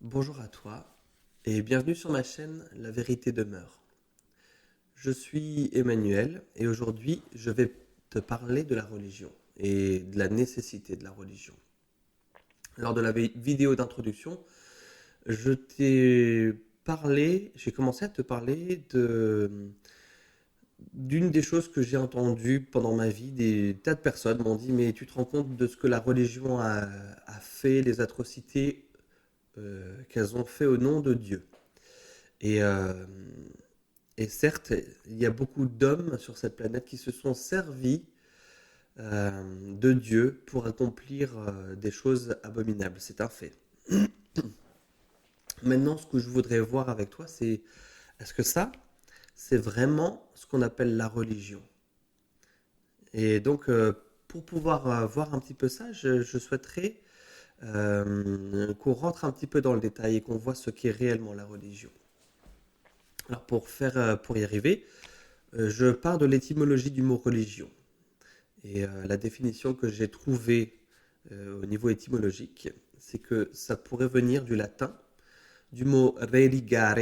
Bonjour à toi et bienvenue sur ma chaîne La vérité demeure. Je suis Emmanuel et aujourd'hui je vais te parler de la religion et de la nécessité de la religion. Lors de la vidéo d'introduction, j'ai commencé à te parler d'une des choses que j'ai entendues pendant ma vie. Des tas de personnes m'ont dit, mais tu te rends compte de ce que la religion a fait, les atrocités qu'elles ont fait au nom de Dieu. Et, euh, et certes, il y a beaucoup d'hommes sur cette planète qui se sont servis de Dieu pour accomplir des choses abominables. C'est un fait. Maintenant, ce que je voudrais voir avec toi, c'est est-ce que ça, c'est vraiment ce qu'on appelle la religion? Et donc, pour pouvoir voir un petit peu ça, je souhaiterais qu'on rentre un petit peu dans le détail et qu'on voit ce qu'est réellement la religion. Alors, pour y arriver, je pars de l'étymologie du mot religion. Et la définition que j'ai trouvée au niveau étymologique, c'est que ça pourrait venir du latin, du mot religare,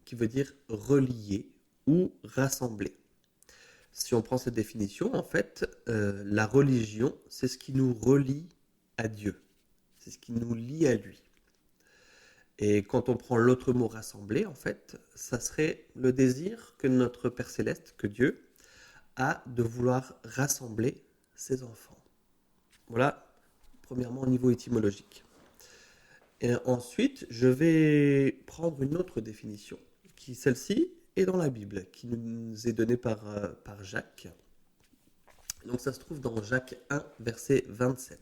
qui veut dire relier ou rassembler. Si on prend cette définition, en fait, la religion, c'est ce qui nous relie à Dieu. C'est ce qui nous lie à lui. Et quand on prend l'autre mot rassembler, en fait, ça serait le désir que notre Père céleste, que Dieu, a de vouloir rassembler ses enfants. Voilà, premièrement au niveau étymologique. Et ensuite, je vais prendre une autre définition, qui celle-ci est dans la Bible, qui nous est donnée par Jacques. Donc ça se trouve dans Jacques 1, verset 27.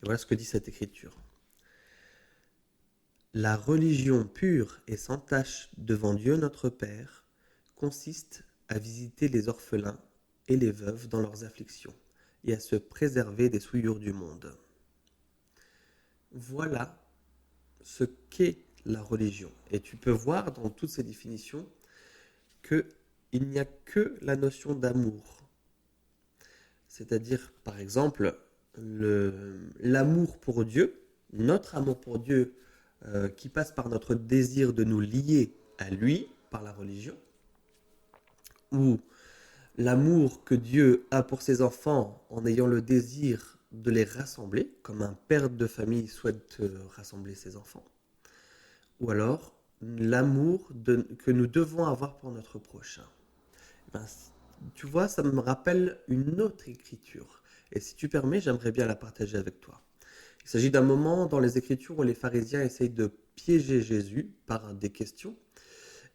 Et voilà ce que dit cette écriture. La religion pure et sans tache devant Dieu notre Père consiste à visiter les orphelins et les veuves dans leurs afflictions et à se préserver des souillures du monde. Voilà ce qu'est la religion. Et tu peux voir dans toutes ces définitions qu'il n'y a que la notion d'amour. C'est-à-dire, par exemple, l'amour pour Dieu, notre amour pour Dieu qui passe par notre désir de nous lier à lui, par la religion, ou l'amour que Dieu a pour ses enfants en ayant le désir de les rassembler, comme un père de famille souhaite rassembler ses enfants, ou alors l'amour que nous devons avoir pour notre prochain. Ben, tu vois, ça me rappelle une autre écriture. Et si tu permets, j'aimerais bien la partager avec toi. Il s'agit d'un moment dans les Écritures où les pharisiens essayent de piéger Jésus par des questions.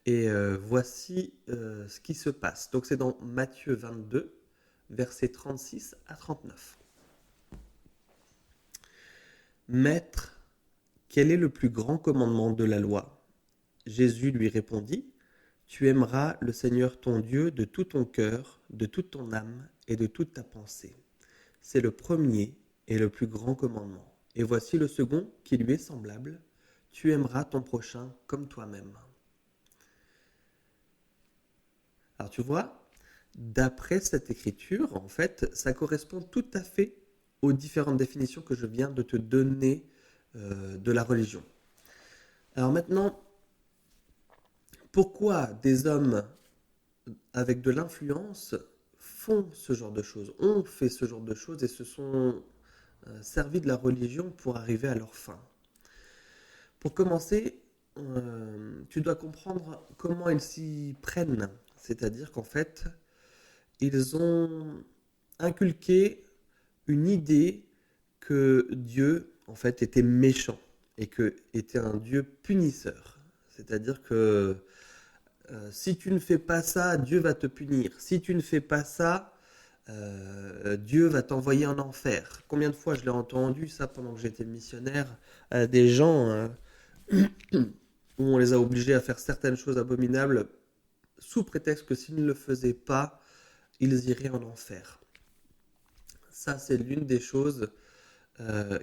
Et voici ce qui se passe. Donc c'est dans Matthieu 22, versets 36 à 39. Maître, quel est le plus grand commandement de la loi? Jésus lui répondit, tu aimeras le Seigneur ton Dieu de tout ton cœur, de toute ton âme et de toute ta pensée. C'est le premier et le plus grand commandement. Et voici le second qui lui est semblable. Tu aimeras ton prochain comme toi-même. Alors tu vois, d'après cette écriture, en fait, ça correspond tout à fait aux différentes définitions que je viens de te donner de la religion. Alors maintenant, pourquoi des hommes avec de l'influence font ce genre de choses, ont fait ce genre de choses et se sont servis de la religion pour arriver à leur fin? Pour commencer, tu dois comprendre comment ils s'y prennent. C'est-à-dire qu'en fait, ils ont inculqué une idée que Dieu, en fait, était méchant et que était un Dieu punisseur. C'est-à-dire que si tu ne fais pas ça, Dieu va te punir. Si tu ne fais pas ça, Dieu va t'envoyer en enfer. Combien de fois je l'ai entendu ça pendant que j'étais missionnaire, des gens où on les a obligés à faire certaines choses abominables sous prétexte que s'ils ne le faisaient pas, ils iraient en enfer. Ça, c'est l'une des choses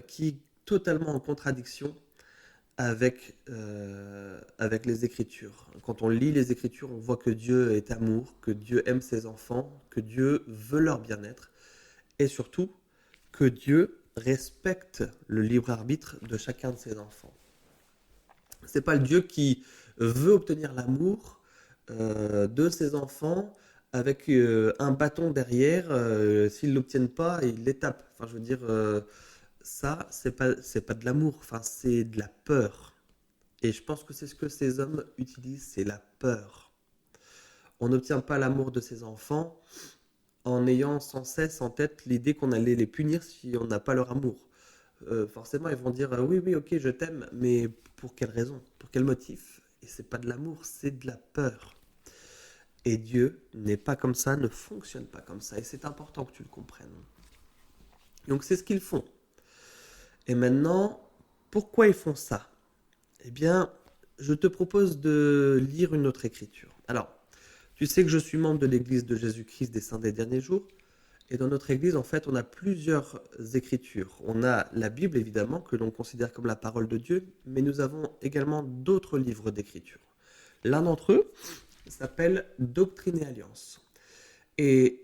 qui est totalement en contradiction avec les Écritures. Quand on lit les Écritures, on voit que Dieu est amour, que Dieu aime ses enfants, que Dieu veut leur bien-être et surtout que Dieu respecte le libre arbitre de chacun de ses enfants. C'est pas le Dieu qui veut obtenir l'amour de ses enfants avec un bâton derrière. S'ils l'obtiennent pas, il les tape. Enfin, je veux dire, ça, c'est pas de l'amour. Enfin, c'est de la peur. Et je pense que c'est ce que ces hommes utilisent, c'est la peur. On n'obtient pas l'amour de ses enfants en ayant sans cesse en tête l'idée qu'on allait les punir si on n'a pas leur amour. Forcément, ils vont dire oui, oui, ok, je t'aime, mais pour quelle raison? Pour quel motif? Et c'est pas de l'amour, c'est de la peur. Et Dieu n'est pas comme ça, ne fonctionne pas comme ça. Et c'est important que tu le comprennes. Donc c'est ce qu'ils font. Et maintenant, pourquoi ils font ça? Eh bien, je te propose de lire une autre écriture. Alors, tu sais que je suis membre de l'Église de Jésus-Christ des Saints des Derniers Jours. Et dans notre Église, en fait, on a plusieurs écritures. On a la Bible, évidemment, que l'on considère comme la parole de Dieu, mais nous avons également d'autres livres d'écriture. L'un d'entre eux s'appelle Doctrine et Alliance. Et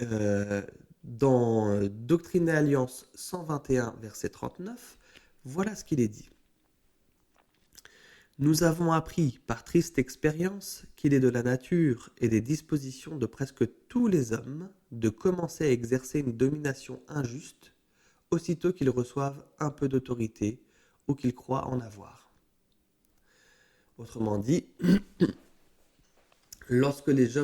dans Doctrine et Alliance 121, verset 39, voilà ce qu'il est dit. Nous avons appris par triste expérience qu'il est de la nature et des dispositions de presque tous les hommes de commencer à exercer une domination injuste aussitôt qu'ils reçoivent un peu d'autorité ou qu'ils croient en avoir. Autrement dit, lorsque les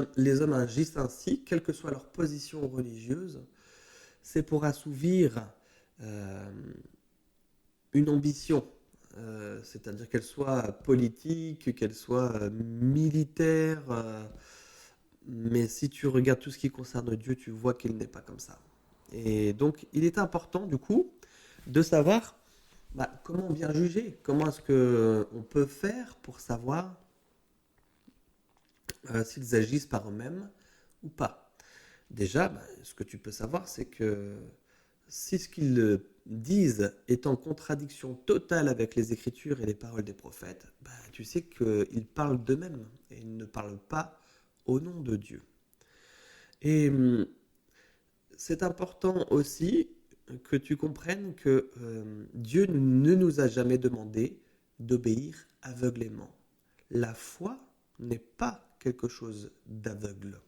hommes agissent ainsi, quelle que soit leur position religieuse, c'est pour assouvir euh, une ambition, c'est-à-dire qu'elle soit politique, qu'elle soit militaire, mais si tu regardes tout ce qui concerne Dieu, tu vois qu'il n'est pas comme ça. Et donc, il est important, du coup, de savoir comment bien juger, comment est-ce qu'on peut faire pour savoir s'ils agissent par eux-mêmes ou pas. Déjà, ce que tu peux savoir, c'est que si ce qu'ils disent est en contradiction totale avec les Écritures et les paroles des prophètes, tu sais qu'ils parlent d'eux-mêmes et ils ne parlent pas au nom de Dieu. Et c'est important aussi que tu comprennes que Dieu ne nous a jamais demandé d'obéir aveuglément. La foi n'est pas quelque chose d'aveugle.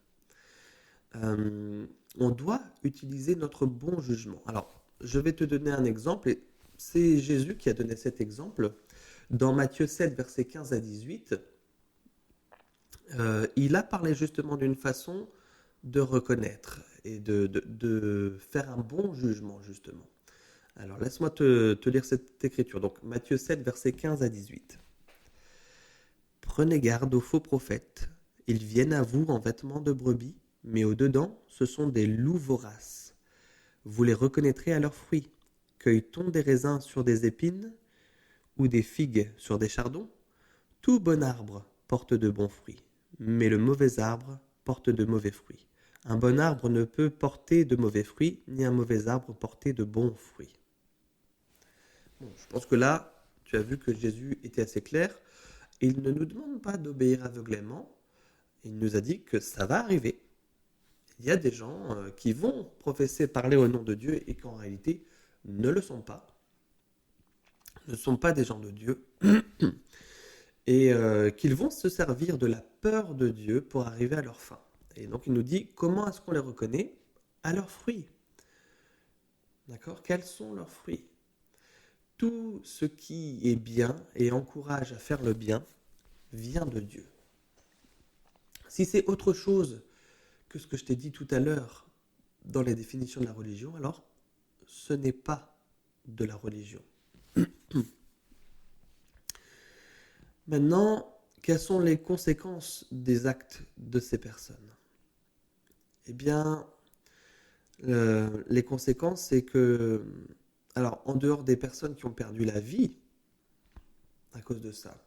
On doit utiliser notre bon jugement. Alors, je vais te donner un exemple, et c'est Jésus qui a donné cet exemple. Dans Matthieu 7, versets 15 à 18, il a parlé justement d'une façon de reconnaître et de faire un bon jugement, justement. Alors, laisse-moi te lire cette écriture. Donc, Matthieu 7, versets 15 à 18. Prenez garde aux faux prophètes. Ils viennent à vous en vêtements de brebis, mais au-dedans, ce sont des loups voraces. Vous les reconnaîtrez à leurs fruits. Cueille-t-on des raisins sur des épines ou des figues sur des chardons? Tout bon arbre porte de bons fruits, mais le mauvais arbre porte de mauvais fruits. Un bon arbre ne peut porter de mauvais fruits, ni un mauvais arbre porter de bons fruits. Bon, je pense que là, tu as vu que Jésus était assez clair. Il ne nous demande pas d'obéir aveuglément. Il nous a dit que ça va arriver. Il y a des gens qui vont professer parler au nom de Dieu et qu'en réalité ne le sont pas. Ne sont pas des gens de Dieu. Et qu'ils vont se servir de la peur de Dieu pour arriver à leur fin. Et donc il nous dit comment est-ce qu'on les reconnaît? À leurs fruits. D'accord? Quels sont leurs fruits? Tout ce qui est bien et encourage à faire le bien vient de Dieu. Si c'est autre chose que ce que je t'ai dit tout à l'heure dans les définitions de la religion, alors ce n'est pas de la religion. Maintenant, quelles sont les conséquences des actes de ces personnes? Eh bien, les conséquences, c'est que, alors, en dehors des personnes qui ont perdu la vie à cause de ça,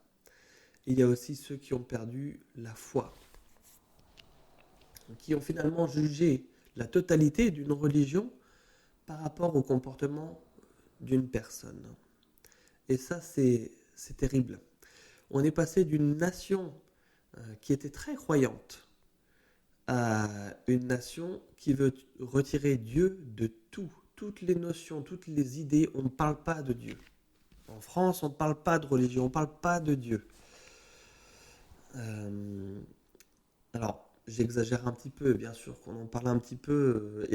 il y a aussi ceux qui ont perdu la foi, qui ont finalement jugé la totalité d'une religion par rapport au comportement d'une personne. Et ça, c'est terrible. On est passé d'une nation qui était très croyante à une nation qui veut retirer Dieu de tout. Toutes les notions, toutes les idées, on ne parle pas de Dieu. En France, on ne parle pas de religion, on ne parle pas de Dieu. Euh, alors, j'exagère un petit peu, bien sûr, qu'on en parle un petit peu,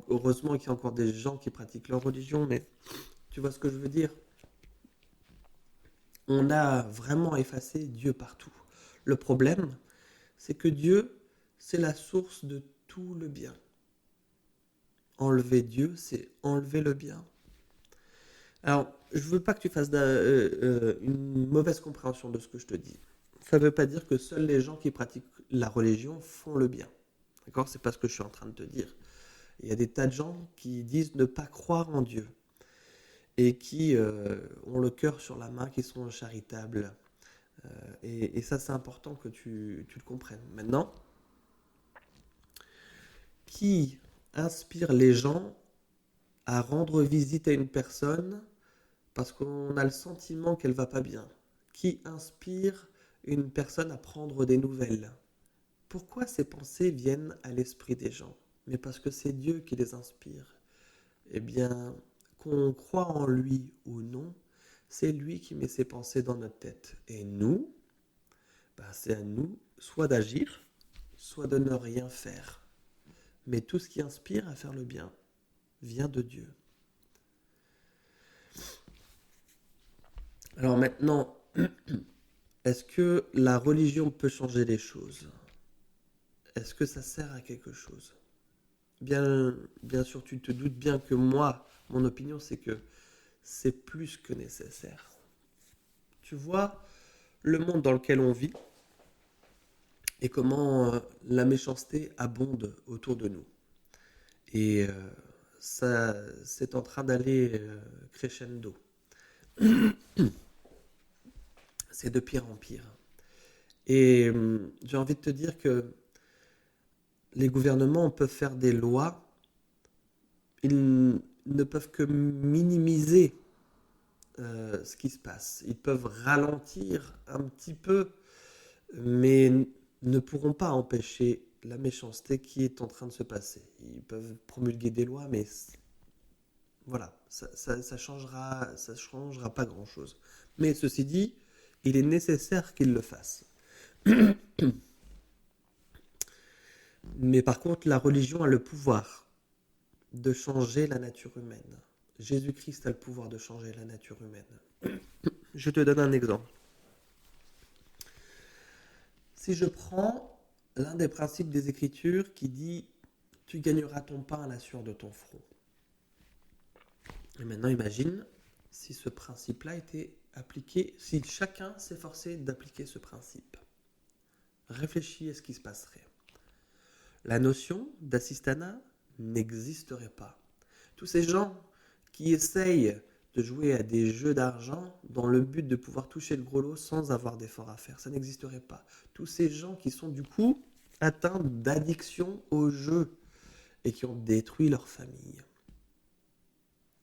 heureusement qu'il y a encore des gens qui pratiquent leur religion, mais tu vois ce que je veux dire? On a vraiment effacé Dieu partout. Le problème, c'est que Dieu, c'est la source de tout le bien. Enlever Dieu, c'est enlever le bien. Alors, je veux pas que tu fasses une mauvaise compréhension de ce que je te dis. Ça ne veut pas dire que seuls les gens qui pratiquent la religion font le bien. D'accord? C'est pas ce que je suis en train de te dire. Il y a des tas de gens qui disent ne pas croire en Dieu et qui ont le cœur sur la main, qui sont charitables. Et ça, c'est important que tu le comprennes. Maintenant, qui inspire les gens à rendre visite à une personne parce qu'on a le sentiment qu'elle va pas bien? Qui inspire une personne à prendre des nouvelles? Pourquoi ces pensées viennent à l'esprit des gens? Mais parce que c'est Dieu qui les inspire. Eh bien, qu'on croit en lui ou non, c'est lui qui met ses pensées dans notre tête. Et nous, ben, c'est à nous soit d'agir, soit de ne rien faire. Mais tout ce qui inspire à faire le bien vient de Dieu. Alors maintenant, est-ce que la religion peut changer les choses? Est-ce que ça sert à quelque chose? Bien sûr, tu te doutes bien que moi, mon opinion, c'est que c'est plus que nécessaire. Tu vois le monde dans lequel on vit et comment la méchanceté abonde autour de nous. Et ça, c'est en train d'aller crescendo. C'est de pire en pire. Et j'ai envie de te dire que les gouvernements peuvent faire des lois, ils ne peuvent que minimiser ce qui se passe. Ils peuvent ralentir un petit peu, mais ne pourront pas empêcher la méchanceté qui est en train de se passer. Ils peuvent promulguer des lois, mais voilà, ça changera pas grand-chose. Mais ceci dit, il est nécessaire qu'ils le fassent. Mais par contre, la religion a le pouvoir de changer la nature humaine. Jésus-Christ a le pouvoir de changer la nature humaine. Je te donne un exemple. Si je prends l'un des principes des Écritures qui dit tu gagneras ton pain à la sueur de ton front. Et maintenant imagine si ce principe-là était appliqué, si chacun s'efforçait d'appliquer ce principe. Réfléchis à ce qui se passerait. La notion d'assistanat n'existerait pas. Tous ces gens qui essayent de jouer à des jeux d'argent dans le but de pouvoir toucher le gros lot sans avoir d'effort à faire, ça n'existerait pas. Tous ces gens qui sont du coup atteints d'addiction au jeu et qui ont détruit leur famille,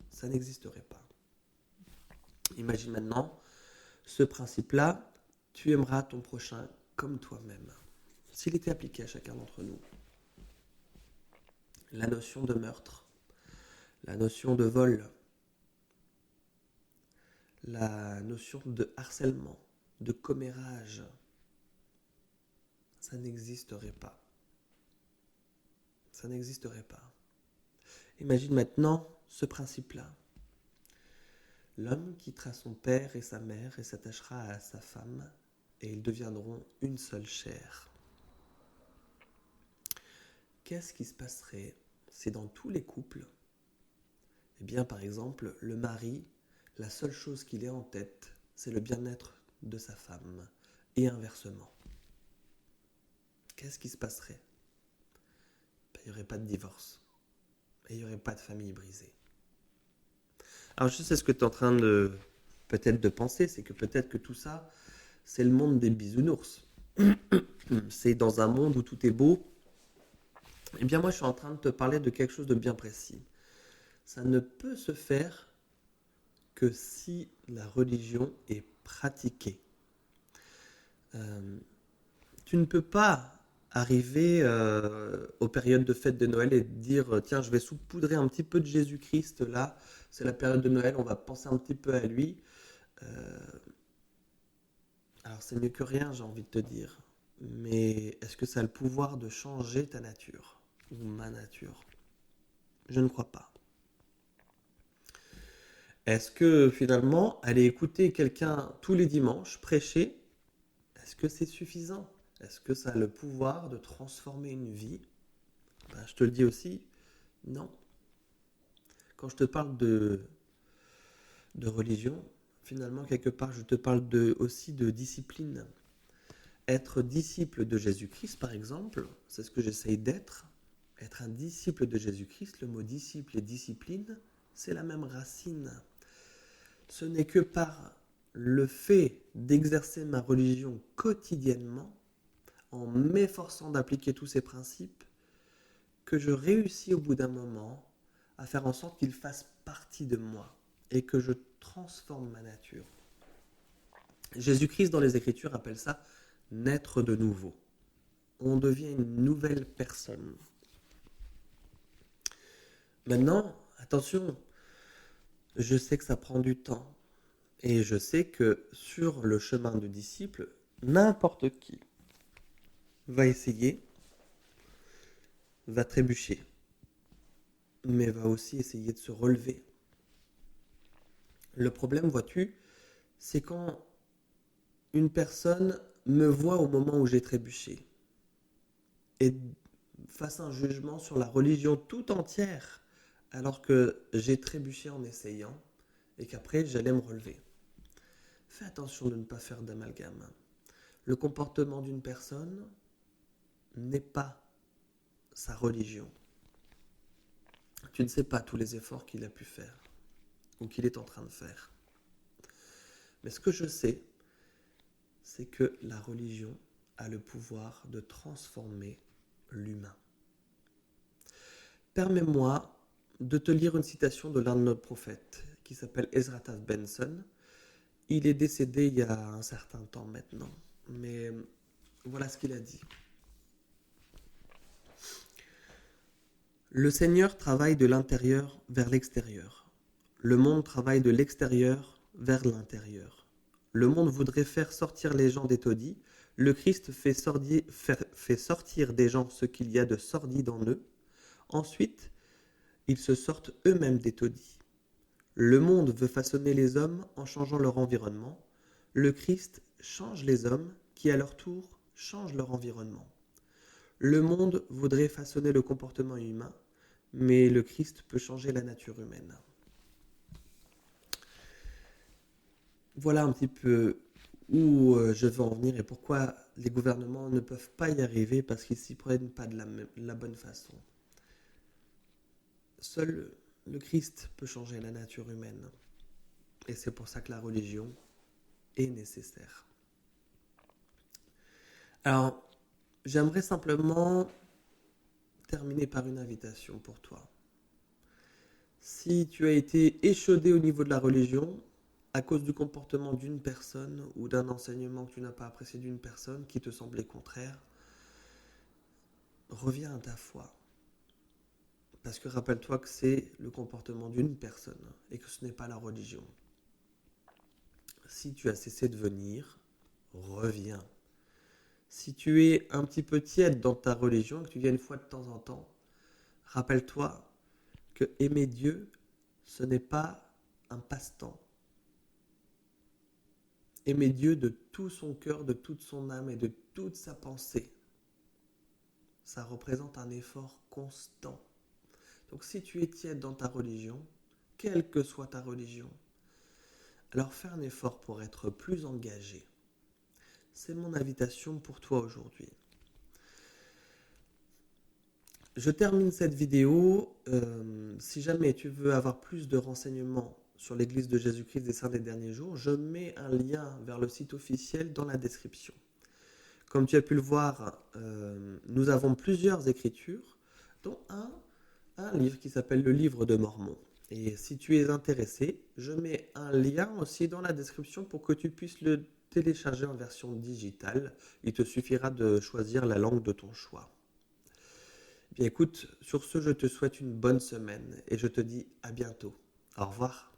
ça n'existerait pas. Imagine maintenant ce principe-là, tu aimeras ton prochain comme toi-même. S'il était appliqué à chacun d'entre nous, la notion de meurtre, la notion de vol, la notion de harcèlement, de commérage, ça n'existerait pas. Ça n'existerait pas. Imagine maintenant ce principe-là. L'homme quittera son père et sa mère et s'attachera à sa femme, et ils deviendront une seule chair. Qu'est-ce qui se passerait si dans tous les couples, eh bien par exemple, le mari, la seule chose qu'il ait en tête, c'est le bien-être de sa femme, et inversement? Qu'est-ce qui se passerait? Il n'y aurait pas de divorce, et il n'y aurait pas de famille brisée. Alors je sais ce que tu es en train de peut-être de penser, c'est que peut-être que tout ça, c'est le monde des bisounours. C'est dans un monde où tout est beau. Eh bien moi je suis en train de te parler de quelque chose de bien précis. Ça ne peut se faire que si la religion est pratiquée. Euh, Tu ne peux pas arriver aux périodes de fête de Noël et dire tiens, je vais saupoudrer un petit peu de Jésus-Christ là, c'est la période de Noël, on va penser un petit peu à lui. Euh, alors c'est mieux que rien, j'ai envie de te dire. mais est-ce que ça a le pouvoir de changer ta nature ou ma nature? Je ne crois pas. Est-ce que finalement, aller écouter quelqu'un tous les dimanches prêcher, est-ce que c'est suffisant? Est-ce que ça a le pouvoir de transformer une vie? Ben, je te le dis aussi, non. Quand je te parle de religion, finalement, quelque part, je te parle aussi de discipline. Être disciple de Jésus-Christ, par exemple, c'est ce que j'essaye d'être. Être un disciple de Jésus-Christ, le mot disciple et discipline, c'est la même racine. Ce n'est que par le fait d'exercer ma religion quotidiennement, en m'efforçant d'appliquer tous ces principes, que je réussis au bout d'un moment à faire en sorte qu'ils fassent partie de moi et que je transforme ma nature. Jésus-Christ dans les Écritures appelle ça naître de nouveau. On devient une nouvelle personne. Maintenant, attention, je sais que ça prend du temps et je sais que sur le chemin de disciple, n'importe qui va essayer, va trébucher, mais va aussi essayer de se relever. Le problème, vois-tu, c'est quand une personne me voit au moment où j'ai trébuché et fasse un jugement sur la religion tout entière alors que j'ai trébuché en essayant et qu'après j'allais me relever. Fais attention de ne pas faire d'amalgame. Le comportement d'une personne n'est pas sa religion. Tu ne sais pas tous les efforts qu'il a pu faire ou qu'il est en train de faire. Mais ce que je sais, c'est que la religion a le pouvoir de transformer l'humain. Permets-moi de te lire une citation de l'un de nos prophètes qui s'appelle Ezra Taft Benson. Il est décédé il y a un certain temps maintenant, mais voilà ce qu'il a dit. Le Seigneur travaille de l'intérieur vers l'extérieur. Le monde travaille de l'extérieur vers l'intérieur. Le monde voudrait faire sortir les gens des taudis. Le Christ fait sortir des gens ce qu'il y a de sordide en eux. Ensuite, ils se sortent eux-mêmes des taudis. Le monde veut façonner les hommes en changeant leur environnement. Le Christ change les hommes qui, à leur tour, changent leur environnement. Le monde voudrait façonner le comportement humain, mais le Christ peut changer la nature humaine. Voilà un petit peu où je veux en venir et pourquoi les gouvernements ne peuvent pas y arriver parce qu'ils ne s'y prennent pas de la bonne façon. Seul le Christ peut changer la nature humaine. Et c'est pour ça que la religion est nécessaire. Alors, j'aimerais simplement terminer par une invitation pour toi. Si tu as été échaudé au niveau de la religion, à cause du comportement d'une personne ou d'un enseignement que tu n'as pas apprécié d'une personne qui te semblait contraire, reviens à ta foi. Parce que rappelle-toi que c'est le comportement d'une personne et que ce n'est pas la religion. Si tu as cessé de venir, reviens. Si tu es un petit peu tiède dans ta religion et que tu viens une fois de temps en temps, rappelle-toi que aimer Dieu, ce n'est pas un passe-temps. Aimer Dieu de tout son cœur, de toute son âme et de toute sa pensée, ça représente un effort constant. Donc si tu es tiède dans ta religion, quelle que soit ta religion, alors fais un effort pour être plus engagé. C'est mon invitation pour toi aujourd'hui. Je termine cette vidéo. Si jamais tu veux avoir plus de renseignements sur l'Église de Jésus-Christ des Saints des Derniers Jours, je mets un lien vers le site officiel dans la description. Comme tu as pu le voir, nous avons plusieurs écritures, dont un livre qui s'appelle le Livre de Mormon. Et si tu es intéressé, je mets un lien aussi dans la description pour que tu puisses le télécharger en version digitale. Il te suffira de choisir la langue de ton choix. Bien écoute, sur ce, je te souhaite une bonne semaine et je te dis à bientôt. Au revoir.